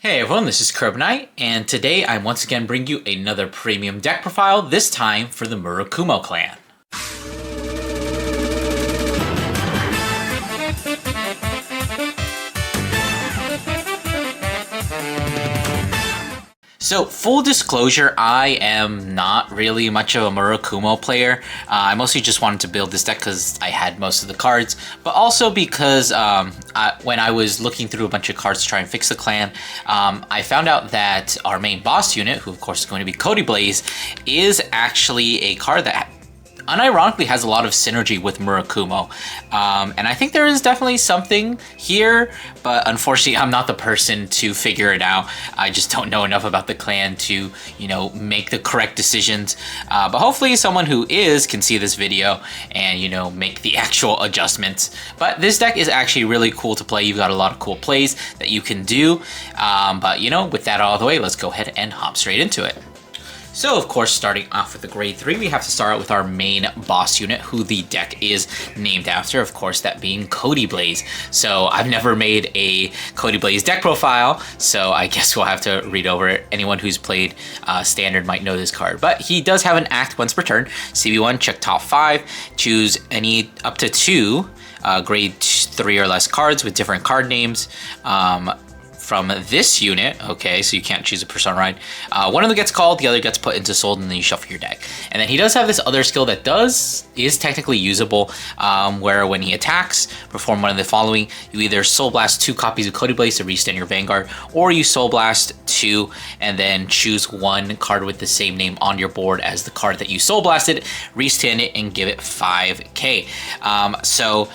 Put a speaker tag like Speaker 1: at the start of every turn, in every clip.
Speaker 1: Hey everyone, this is Knight, and today I'm once again bringing you another premium deck profile, this time for the Murakumo clan. So, full disclosure, I am not really much of a Murakumo player. I mostly just wanted to build this deck because I had most of the cards, but also because when I was looking through a bunch of cards to try and fix the clan, I found out that our main boss unit, who of course is going to be Cody Blaze, is actually a card that unironically has a lot of synergy with Murakumo. And I think there is definitely something here, but unfortunately I'm not the person to figure it out. I just don't know enough about the clan to, make the correct decisions. But hopefully someone who is can see this video and, make the actual adjustments. But this deck is actually really cool to play. You've got a lot of cool plays that you can do. But with that out of the way, let's go ahead and hop straight into it. So, of course, starting off with the grade 3, we have to start out with our main boss unit, who the deck is named after, of course, that being Cody Blaze. So, I've never made a Cody Blaze deck profile, so I guess we'll have to read over it. Anyone who's played Standard might know this card. But he does have an act once per turn. CB1, check top 5, choose any up to 2 grade 3 or less cards with different card names. From this unit, okay, so you can't choose a persona ride. One of them gets called, the other gets put into sold, and then you shuffle your deck. And then he does have this other skill that is technically usable, where when he attacks, perform one of the following. You either Soul Blast 2 copies of Cody Blaze to restand your Vanguard, or you Soul Blast 2 and then choose one card with the same name on your board as the card that you Soul Blasted, restand it, and give it 5k. So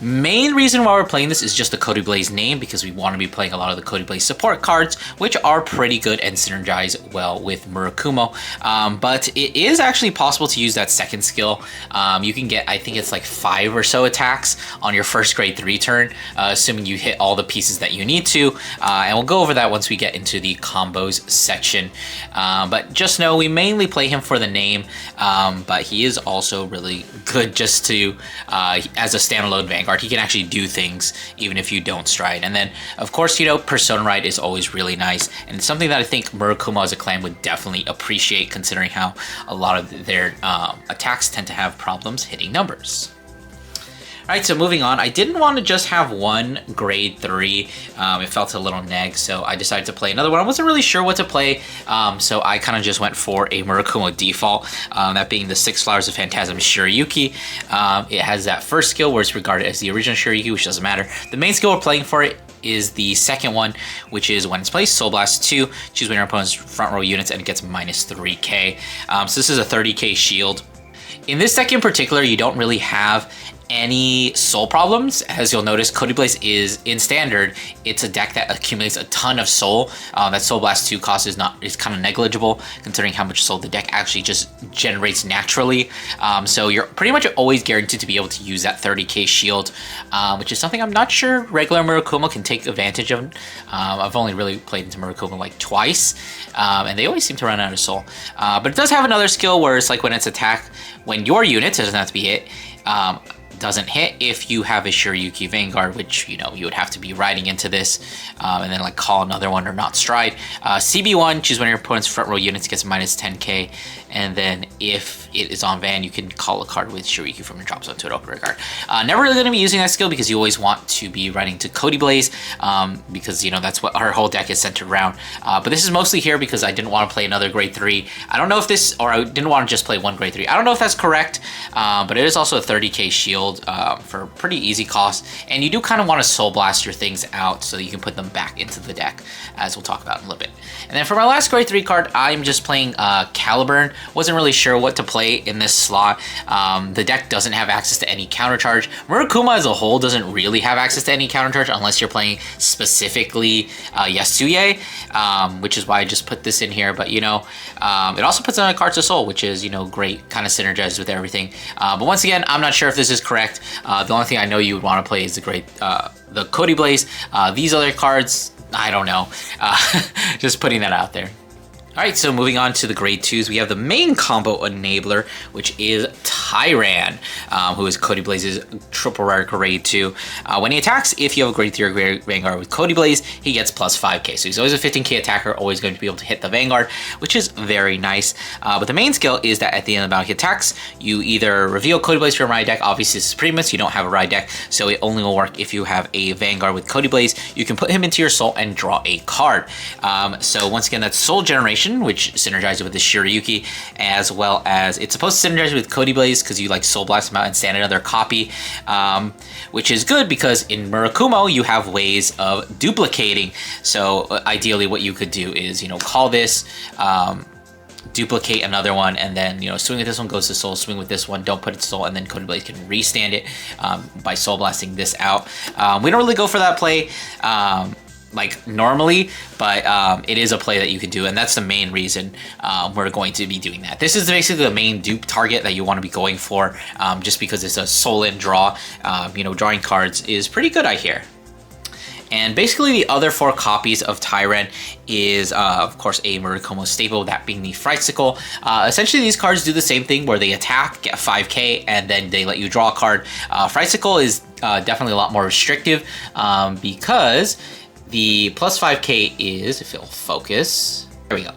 Speaker 1: main reason why we're playing this is just the Cody Blaze name, because we want to be playing a lot of the Cody Blaze support cards, which are pretty good and synergize well with Murakumo. But it is actually possible to use that second skill. You can get, I think it's like 5 or so attacks on your first grade 3 turn, assuming you hit all the pieces that you need to. And we'll go over that once we get into the combos section. But just know we mainly play him for the name, but he is also really good just to, as a standalone Vanguard. He can actually do things even if you don't stride. And then, of course, Persona Ride is always really nice, and it's something that I think Murakumo as a clan would definitely appreciate, considering how a lot of their attacks tend to have problems hitting numbers. Alright, so moving on, I didn't want to just have one grade 3. It felt a little neg, so I decided to play another one. I wasn't really sure what to play, so I kind of just went for a Murakumo default, that being the 6 Flowers of Phantasm Shiryuki. It has that first skill where it's regarded as the original Shiryuki, which doesn't matter. The main skill we're playing for it is the second one, which is when it's placed, Soul Blast 2, choose one of your opponent's front row units, and it gets minus 3k. So this is a 30k shield. In this deck in particular, you don't really have any soul problems. As you'll notice, Cody Blaze is in standard. It's a deck that accumulates a ton of soul. That Soul Blast 2 cost is kind of negligible, considering how much soul the deck actually just generates naturally. So you're pretty much always guaranteed to be able to use that 30k shield, which is something I'm not sure regular Murakumo can take advantage of. I've only really played into Murakumo like twice, and they always seem to run out of soul. But it does have another skill where it's like when it's attacked, when your unit doesn't have to be hit, doesn't hit if you have a Shiryuki Vanguard, which you would have to be riding into this and then like call another one or not stride. CB1, choose one of your opponent's front row units, gets minus 10k, and then if it is on Van, you can call a card with Shiryuki from your drop zone to an open card. Never really going to be using that skill because you always want to be riding to Cody Blaze, because that's what our whole deck is centered around. But this is mostly here because I didn't want to play another grade 3. I don't know if this, or I didn't want to just play one grade 3. I don't know if that's correct, but it is also a 30k shield for pretty easy cost, and you do kind of want to Soul Blast your things out so that you can put them back into the deck, as we'll talk about in a little bit. And then for my last grade 3 card, I'm just playing Caliburn. Wasn't really sure what to play in this slot. The deck doesn't have access to any counter charge. Murakumo as a whole doesn't really have access to any counter charge unless you're playing specifically Yasuye, which is why I just put this in here. But it also puts on a Cards of Soul, which is great, kind of synergizes with everything. But once again, I'm not sure if this is correct. The only thing I know you would want to play is the Cody Blaze. These other cards, I don't know. Just putting that out there. Alright, so moving on to the grade 2s, we have the main combo enabler, which is Tyran, who is Cody Blaze's triple rare grade 2. When he attacks, if you have a grade 3 or grade Vanguard with Cody Blaze, he gets plus 5k. So he's always a 15k attacker, always going to be able to hit the Vanguard, which is very nice. But the main skill is that at the end of the battle he attacks, you either reveal Cody Blaze from your ride deck. Obviously this is Primus, you don't have a ride deck, so it only will work if you have a Vanguard with Cody Blaze. You can put him into your soul and draw a card. So once again, that's soul generation, which synergizes with the Shiryuki, as well as it's supposed to synergize with Cody Blaze because you like Soul Blast them out and stand another copy, which is good because in Murakumo you have ways of duplicating. So ideally what you could do is, you know, call this, duplicate another one, and then, you know, swing with this one, goes to soul, swing with this one, don't put it to soul, and then Cody Blaze can restand it by soul blasting this out. We don't really go for that play like normally, but it is a play that you can do, and that's the main reason we're going to be doing that. This is basically the main dupe target that you want to be going for, just because it's a soul in draw. You know, drawing cards is pretty good, I hear. And basically the other 4 copies of Tyran is, of course, a Murakumo staple, that being the Frightsicle. Essentially, these cards do the same thing where they attack, get 5k, and then they let you draw a card. Frightsicle is definitely a lot more restrictive because the plus 5k is, if it'll focus, there we go.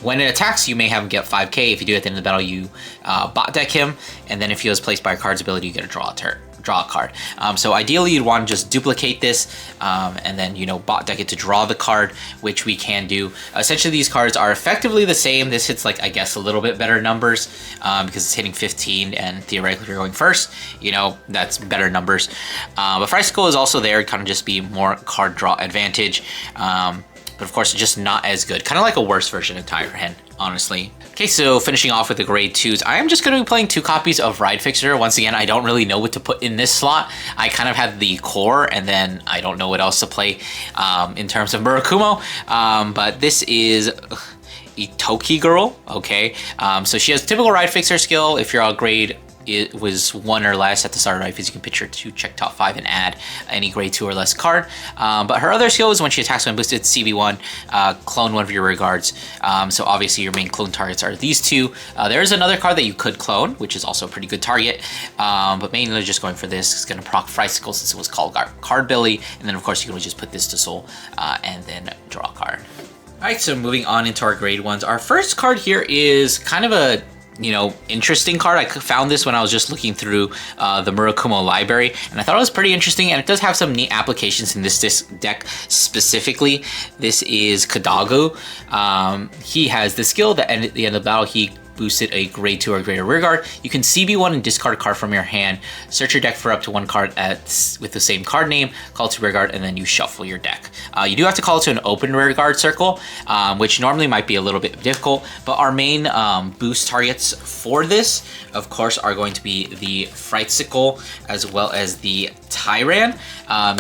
Speaker 1: When it attacks, you may have him get 5k. If you do it at the end of the battle, you bot deck him, and then if he was placed by a card's ability, you get to draw a card. So ideally you'd want to just duplicate this and then, you know, bot deck it to draw the card, which we can do. Essentially these cards are effectively the same. This hits like, I guess, a little bit better numbers because it's hitting 15, and theoretically if you're going first, you know, that's better numbers. But Frightsicle is also there, kind of just be more card draw advantage. But of course, it's just not as good. Kind of like a worse version of Tyran, honestly. Okay, so finishing off with the grade 2s, I am just going to be playing 2 copies of Ride Fixer. Once again, I don't really know what to put in this slot. I kind of had the core, and then I don't know what else to play in terms of Murakumo. But this is Itoki Girl, okay? So she has typical Ride Fixer skill. If you're a grade, it was 1 or less at the start of Ride Phase, you can pitch her to check top 5 and add any grade 2 or less card. But her other skill is when she attacks when boosted CB1, clone one of your regards. So obviously your main clone targets are these 2. There is another card that you could clone, which is also a pretty good target. But mainly just going for this. It's going to proc Frightsicle since it was called Card Billy. And then of course you can just put this to soul and then draw a card. Alright, so moving on into our grade 1s. Our first card here is kind of a, you know, interesting card. I found this when I was just looking through the Murakumo library, and I thought it was pretty interesting, and it does have some neat applications in this deck specifically. This is Kadagu. He has the skill that at the end of the battle, he boosted a grade 2 or greater rearguard. You can CB1 and discard a card from your hand, search your deck for up to 1 card with the same card name, call it to rearguard, and then you shuffle your deck. You do have to call it to an open rearguard circle, which normally might be a little bit difficult, but our main boost targets for this, of course, are going to be the Frightsicle as well as the Tyran,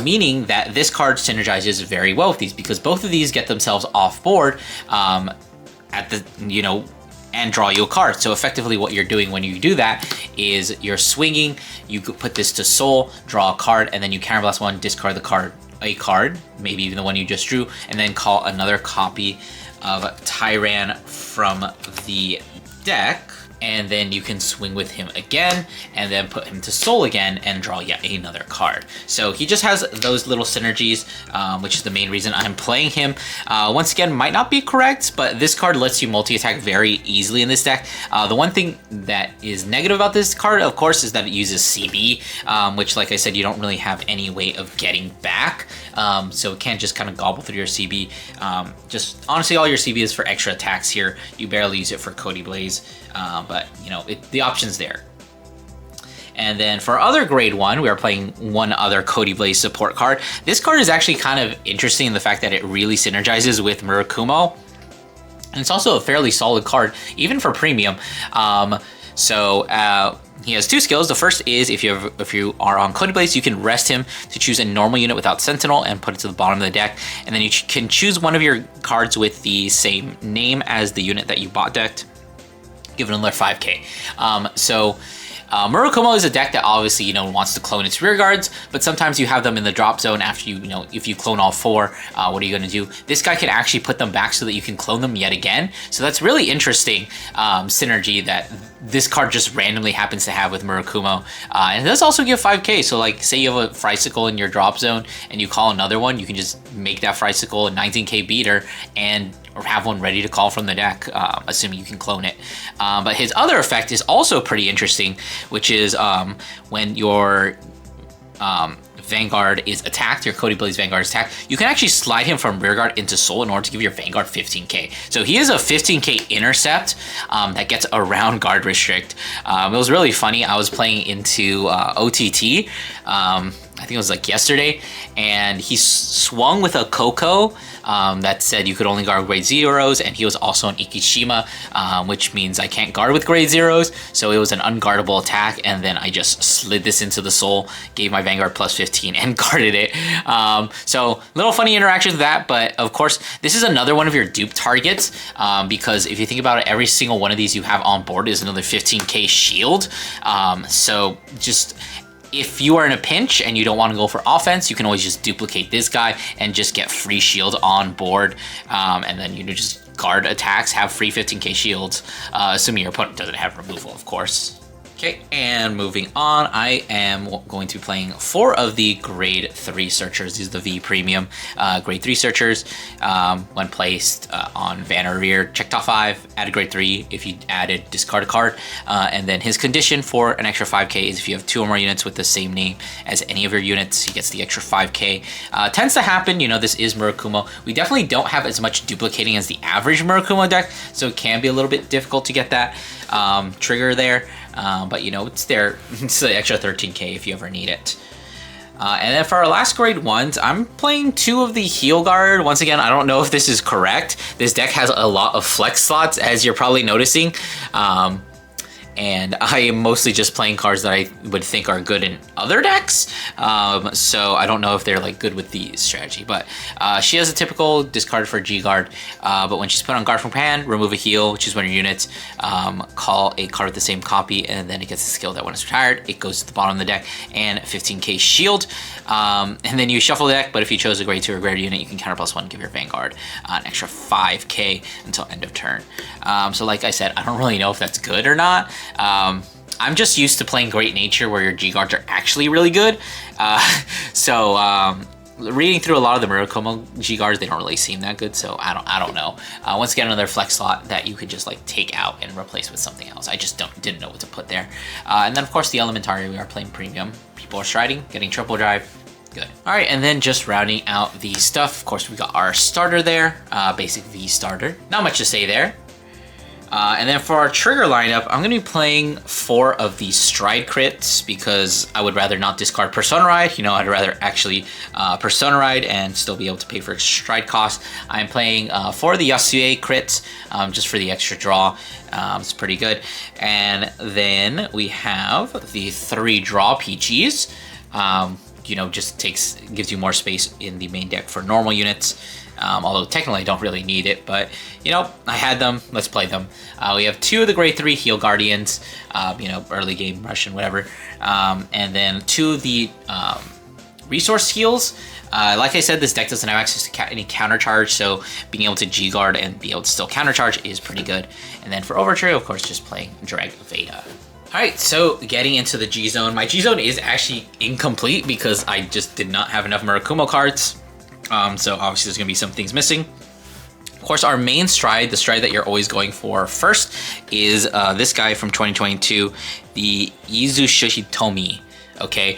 Speaker 1: meaning that this card synergizes very well with these because both of these get themselves off board at the, you know, and draw you a card. So effectively what you're doing when you do that is you're swinging, you could put this to soul, draw a card, and then you counterblast 1, discard a card, maybe even the one you just drew, and then call another copy of Tyran from the deck. And then you can swing with him again, and then put him to soul again and draw yet another card. So he just has those little synergies, which is the main reason I'm playing him. Once again, might not be correct, but this card lets you multi-attack very easily in this deck. The one thing that is negative about this card, of course, is that it uses CB, which, like I said, you don't really have any way of getting back. So it can't just kind of gobble through your CB. Just honestly, all your CB is for extra attacks here. You barely use it for Cody Blaze. But, you know, the option's there. And then for other grade 1, we are playing one other Cody Blaze support card. This card is actually kind of interesting in the fact that it really synergizes with Murakumo. And it's also a fairly solid card, even for premium. He has 2 skills. The first is if you are on Cody Blaze, you can rest him to choose a normal unit without Sentinel and put it to the bottom of the deck. And then you can choose one of your cards with the same name as the unit that you bot decked, give it another 5k. Murakumo is a deck that obviously, wants to clone its rear guards, but sometimes you have them in the drop zone after if you clone all 4, what are you going to do? This guy can actually put them back so that you can clone them yet again. So that's really interesting synergy that this card just randomly happens to have with Murakumo. And it does also give 5k, so like say you have a Friesicle in your drop zone and you call another one, you can just make that Friesicle a 19k beater and or have one ready to call from the deck, assuming you can clone it. But his other effect is also pretty interesting, which is when your Vanguard is attacked, your Cody Blaze Vanguard is attacked, you can actually slide him from rearguard into soul in order to give your Vanguard 15k. So he is a 15k intercept that gets around guard restrict. It was really funny. I was playing into OTT, I think it was like yesterday, and he swung with a Coco that said you could only guard grade 0s, and he was also an Ikishima, which means I can't guard with grade 0s, so it was an unguardable attack, and then I just slid this into the soul, gave my Vanguard plus 15, and guarded it. So little funny interaction with that, but of course, this is another one of your dupe targets, because if you think about it, every single one of these you have on board is another 15k shield, so just... if you are in a pinch and you don't want to go for offense, you can always just duplicate this guy and just get free shield on board. And then just guard attacks, have free 15k shields, assuming your opponent doesn't have removal, of course. Okay, and moving on, I am going to be playing 4 of the grade 3 searchers. These are the V premium grade 3 searchers. When placed on Van or rear, check top 5, add a grade 3 if you added discard a card. And then his condition for an extra 5k is if you have 2 or more units with the same name as any of your units, he gets the extra 5k. Tends to happen, this is Murakumo. We definitely don't have as much duplicating as the average Murakumo deck, so it can be a little bit difficult to get that trigger there. But it's there. It's the extra 13k if you ever need it. And then for our last grade 1s, I'm playing 2 of the Heal Guard. Once again, I don't know if this is correct. This deck has a lot of flex slots, as you're probably noticing. And I am mostly just playing cards that I would think are good in other decks. So I don't know if they're like good with the strategy. But she has a typical discard for G-Guard. But when she's put on guard from hand, remove a heal, which is one of your units, call a card with the same copy, and then it gets a skill that when it's retired, it goes to the bottom of the deck, and 15k shield. And then you shuffle the deck, but if you chose a grade 2 or greater unit, you can counter +1, give your Vanguard an extra 5k until end of turn. So like I said, I don't really know if that's good or not. I'm just used to playing Great Nature where your G-Guards are actually really good. Reading through a lot of the Murakumo G-Guards, they don't really seem that good, so I don't know. Once again, another flex slot that you could just like take out and replace with something else. I just didn't know what to put there. And then of course the Elementary, we are playing premium. People are striding, getting triple drive. Good. All right, and then just rounding out the stuff, of course we got our starter there, basic V starter. Not much to say there. And then for our trigger lineup, I'm going to be playing 4 of the Stride crits because I would rather not discard Persona Ride. I'd rather actually Persona Ride and still be able to pay for Stride cost. I'm playing 4 of the Yasue crits just for the extra draw. It's pretty good. And then we have the 3 draw PGs. Just gives you more space in the main deck for normal units. Although technically I don't really need it, but I had them, let's play them. We have 2 of the grade 3 Heal Guardians, early game Russian, whatever. And then 2 of the resource heals. Like I said, this deck doesn't have access to any counter charge, so being able to G-Guard and be able to still counter charge is pretty good. And then for Overture, of course, just playing Drag Veda. Alright, so getting into the G-Zone. My G-Zone is actually incomplete because I just did not have enough Murakumo cards. So obviously there's going to be some things missing. Of course, our main stride, the stride that you're always going for first, is this guy from 2022, the Izushitomi. Okay,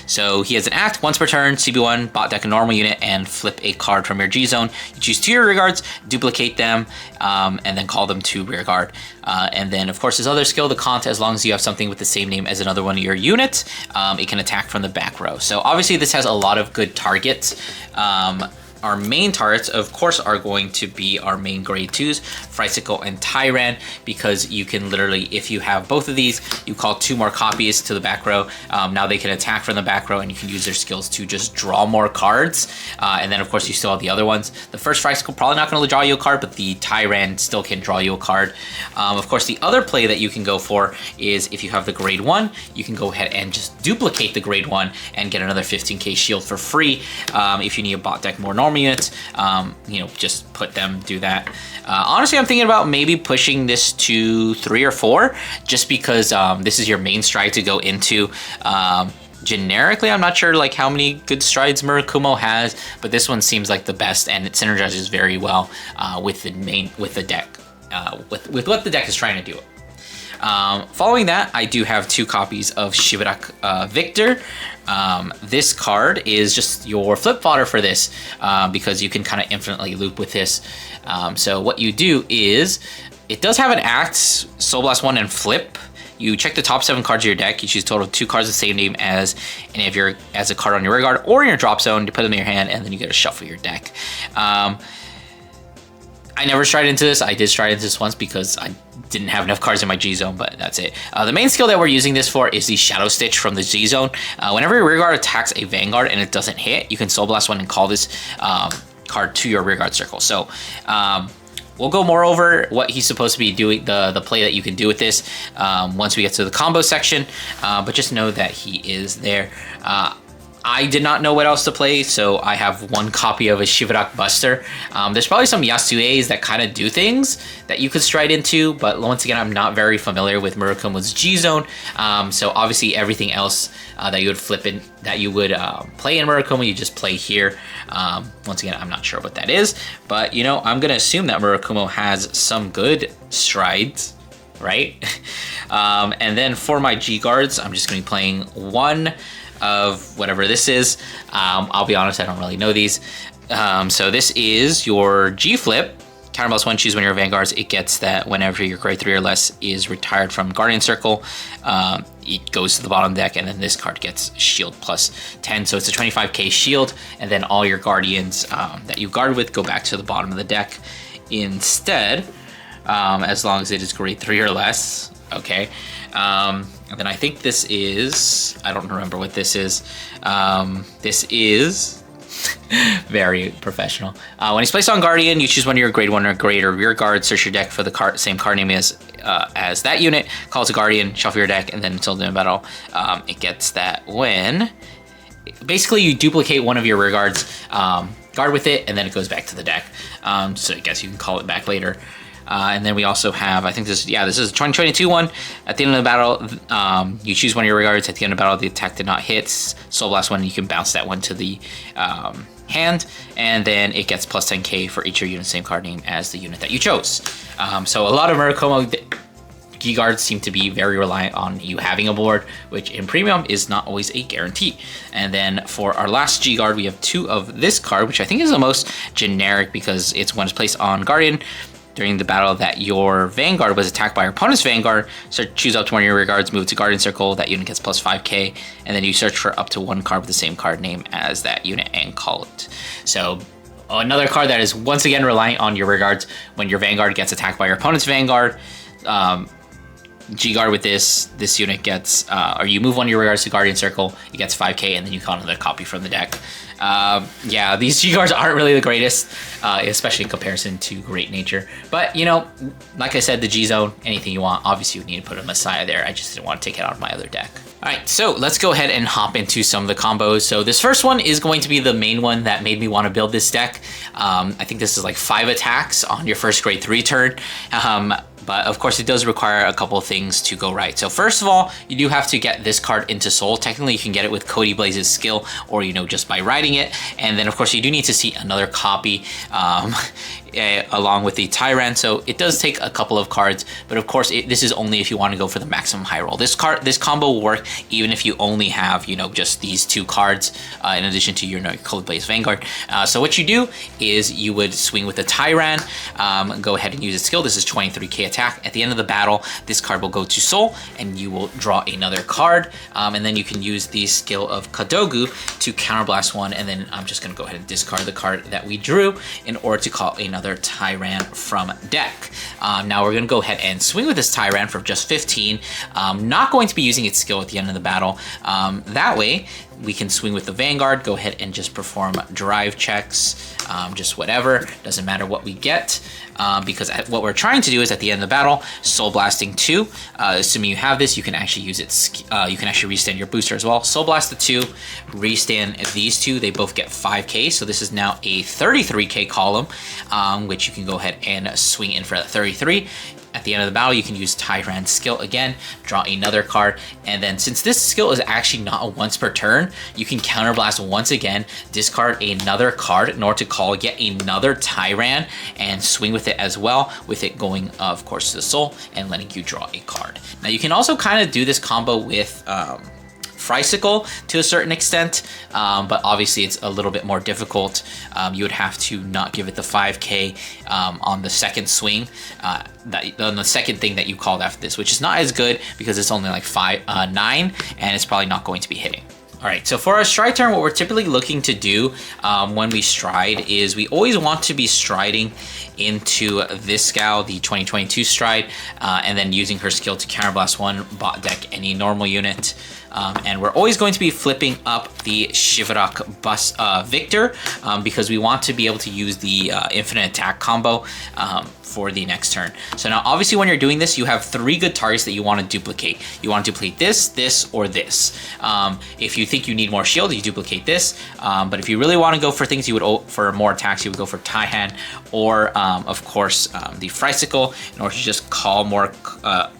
Speaker 1: so he has an act once per turn, CB1, bot deck a normal unit, and flip a card from your G-Zone. You choose 2 of your rear guards, duplicate them, and then call them to rear guard. And then, of course, his other skill, the Kant, as long as you have something with the same name as another one of your units, it can attack from the back row. So obviously this has a lot of good targets our main targets, of course, are going to be our main grade 2s, Fricycle and Tyran, because you can literally, if you have both of these, you call 2 more copies to the back row. Now they can attack from the back row, and you can use their skills to just draw more cards. And then, of course, you still have the other ones. The first Fricycle probably not going to draw you a card, but the Tyran still can draw you a card. Of course, the other play that you can go for is if you have the grade 1, you can go ahead and just duplicate the grade 1 and get another 15k shield for free. If you need a bot deck more normal units, you know, just put them, do that. Honestly, I'm thinking about maybe pushing this to 3 or 4, just because this is your main stride to go into. Generically, I'm not sure like how many good strides Murakumo has, but this one seems like the best, and it synergizes very well with the deck, with what the deck is trying to do. Following that, I do have 2 copies of Shibarak Victor. This card is just your flip fodder for this, because you can kind of infinitely loop with this. So what you do is, it does have an act, Soul Blast 1 and flip. You check the top 7 cards of your deck. You choose a total of 2 cards of the same name as any of your a card on your rear guard or in your drop zone. You put them in your hand, and then you get to shuffle your deck. I never tried into this. I did try into this once because I didn't have enough cards in my Gzone, but that's it. The main skill that we're using this for is the Shadow Stitch from the Gzone. Whenever your rear guard attacks a Vanguard and it doesn't hit, you can Soul Blast 1 and call this card to your rear guard circle. So we'll go more over what he's supposed to be doing, the play that you can do with this once we get to the combo section, but just know that he is there. I did not know what else to play, so I have 1 copy of a Shibarak Buster. There's probably some Yasues that kind of do things that you could stride into, but once again, I'm not very familiar with Murakumo's Gzone. So obviously everything else that you would flip in, that you would play in Murakumo, you just play here. Once again, I'm not sure what that is, but you know, I'm gonna assume that Murakumo has some good strides, right? And then for my G guards, I'm just gonna be playing 1 of whatever this is. I'll be honest, I don't really know these. So this is your G flip. Counterbalance 1, choose one of your Vanguards. It gets that whenever your grade 3 or less is retired from Guardian Circle, it goes to the bottom deck, and then this card gets shield plus 10. So it's a 25k shield, and then all your Guardians that you guard with go back to the bottom of the deck instead, as long as it is grade 3 or less. Okay. And then I think this is, I don't remember what this is. This is very professional. When he's placed on Guardian, you choose one of your grade 1 or greater rear guards, search your deck for the same card name as that unit, calls a Guardian, shuffle your deck, and then until the end of battle, it gets that when, basically you duplicate one of your rear guards, guard with it, and then it goes back to the deck. So I guess you can call it back later. And then we also have, I think this is a 2022 one. At the end of the battle, you choose one of your regards. At the end of the battle, the attack did not hit. Soul Blast 1, you can bounce that one to the hand, and then it gets plus 10k for each of your units, same card name as the unit that you chose. So a lot of Murakumo G guards seem to be very reliant on you having a board, which in premium is not always a guarantee. And then for our last G guard, we have 2 of this card, which I think is the most generic because it's when it's placed on Guardian. During the battle that your Vanguard was attacked by your opponent's Vanguard, so choose up to one of your rear guards, move to Guardian Circle, that unit gets plus 5k, and then you search for up to 1 card with the same card name as that unit and call it. So another card that is once again reliant on your rear guards. When your Vanguard gets attacked by your opponent's Vanguard, G-Guard with this unit gets, or you move one of your rear guards to Guardian Circle, it gets 5k, and then you call another copy from the deck. Yeah, these G-Guards aren't really the greatest, especially in comparison to Great Nature. But, you know, like I said, the Gzone, anything you want. Obviously, you need to put a Messiah there. I just didn't want to take it out of my other deck. All right, so let's go ahead and hop into some of the combos. So this first one is going to be the main one that made me want to build this deck. I think this is like 5 attacks on your first grade 3 turn. But of course it does require a couple of things to go right. So first of all, you do have to get this card into Soul. Technically you can get it with Cody Blaze's skill, or, you know, just by riding it. And then of course you do need to see another copy along with the Tyrant. So it does take a couple of cards, but of course this is only if you want to go for the maximum high roll. This combo will work even if you only have, you know, just these 2 cards in addition to your Cody Blaze Vanguard. So what you do is you would swing with the Tyrant, go ahead and use its skill. This is 23k attack. At the end of the battle, this card will go to soul, and you will draw another card. And then you can use the skill of Kadogu to counterblast one, and then I'm just going to go ahead and discard the card that we drew in order to call another Tyran from deck. Now we're going to go ahead and swing with this Tyran for just 15. Not going to be using its skill at the end of the battle. That way, we can swing with the Vanguard, go ahead and just perform drive checks, just whatever, doesn't matter what we get, because what we're trying to do is at the end of the battle, Soul Blasting 2, assuming you have this, you can actually use it, you can actually restand your booster as well. Soul Blast the 2, restand these two, they both get 5k, so this is now a 33k column, which you can go ahead and swing in for that 33. At the end of the battle, you can use Tyran's skill again, draw another card, and then since this skill is actually not a once per turn, you can counterblast once again, discard another card in order to call yet another Tyran, and swing with it as well, with it going, of course, to the soul, and letting you draw a card. Now, you can also kind of do this combo with Fricycle to a certain extent, but obviously it's a little bit more difficult. You would have to not give it the 5k on the second swing, on the second thing that you called after this, which is not as good because it's only like 9, and it's probably not going to be hitting. All right, so for our stride turn, what we're typically looking to do when we stride is we always want to be striding into this Scow, the 2022 stride, and then using her skill to counterblast one, bot deck any normal unit. And we're always going to be flipping up the Shivrak Victor because we want to be able to use the infinite attack combo for the next turn. So now obviously when you're doing this, you have 3 good targets that you want to duplicate. You want to duplicate this, this, or this. If you think you need more shield, you duplicate this. But if you really want to go for things, you would for more attacks, you would go for Taihan or of course the Fricycle in order to just call more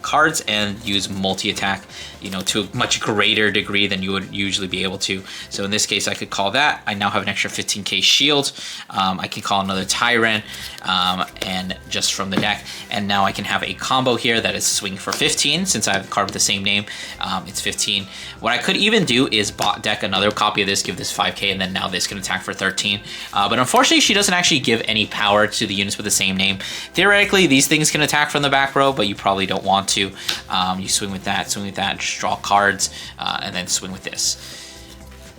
Speaker 1: cards and use multi-attack, you know, to a much greater degree than you would usually be able to. So in this case, I could call that. I now have an extra 15k shield. I can call another Tyran and just from the deck. And now I can have a combo here that is swing for 15 since I have a card with the same name. It's 15. What I could even do is bot deck another copy of this, give this 5k, and then now this can attack for 13. But unfortunately, she doesn't actually give any power to the units with the same name. Theoretically, these things can attack from the back row, but you probably don't want to. You swing with that, just draw cards, and then swing with this.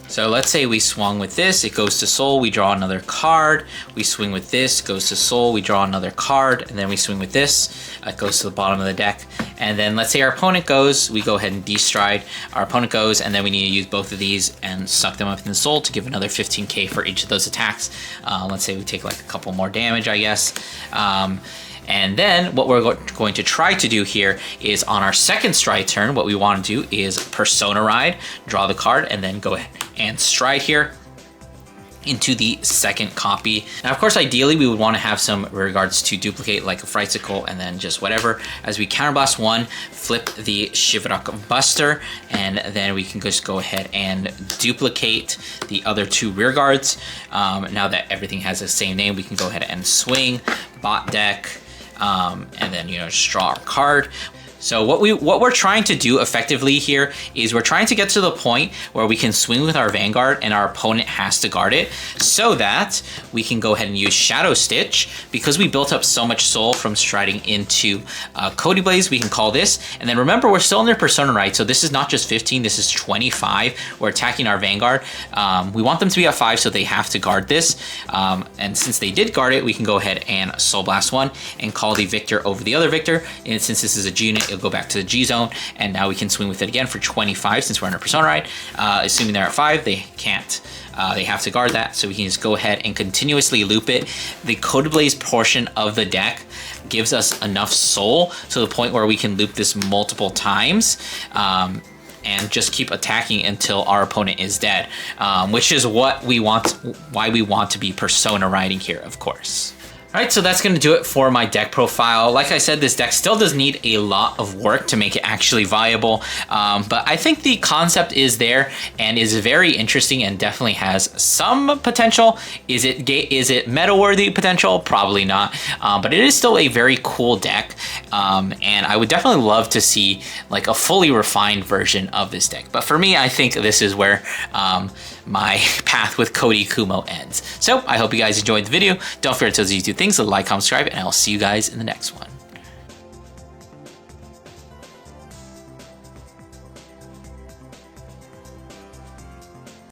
Speaker 1: So let's say we swung with this, it goes to soul, we draw another card. We swing with this, goes to soul, we draw another card, and then we swing with this, it goes to the bottom of the deck. And then let's say our opponent goes, we go ahead and destride. Our opponent goes, and then we need to use both of these and suck them up in the soul to give another 15k for each of those attacks. Let's say we take like a couple more damage, I guess. And then what we're going to try to do here is on our second stride turn, what we want to do is Persona Ride, draw the card, and then go ahead and stride here into the second copy. Now, of course, ideally, we would want to have some regards to duplicate like a Fricycle and then just whatever. As we counterblast one, flip the Shivrak Buster, and then we can just go ahead and duplicate the other 2 rear guards. Now that everything has the same name, we can go ahead and swing, bot deck, and then, you know, just draw our card. So what we're trying to do effectively here is we're trying to get to the point where we can swing with our Vanguard and our opponent has to guard it, so that we can go ahead and use Shadow Stitch. Because we built up so much soul from striding into Cody Blaze, we can call this. And then remember, we're still in their Persona Ride, so this is not just 15, this is 25. We're attacking our Vanguard. We want them to be at 5, so they have to guard this. And since they did guard it, we can go ahead and Soul Blast one and call the Victor over the other Victor. And since this is a G unit, it'll go back to the Gzone, and now we can swing with it again for 25 since we're under Persona Ride. Assuming they're at 5, they can't. They have to guard that, so we can just go ahead and continuously loop it. The Cody Blaze portion of the deck gives us enough soul to the point where we can loop this multiple times. And just keep attacking until our opponent is dead, which is what we want, why we want to be Persona Riding here, of course. Alright, so that's going to do it for my deck profile. Like I said, this deck still does need a lot of work to make it actually viable, but I think the concept is there and is very interesting and definitely has some potential. Is it meta-worthy potential? Probably not, but it is still a very cool deck, and I would definitely love to see like a fully refined version of this deck. But for me, I think this is where my path with Kotihiblaze ends. So I hope you guys enjoyed the video. Don't forget to do these 2 things, like, comment, subscribe, and I'll see you guys in the next one.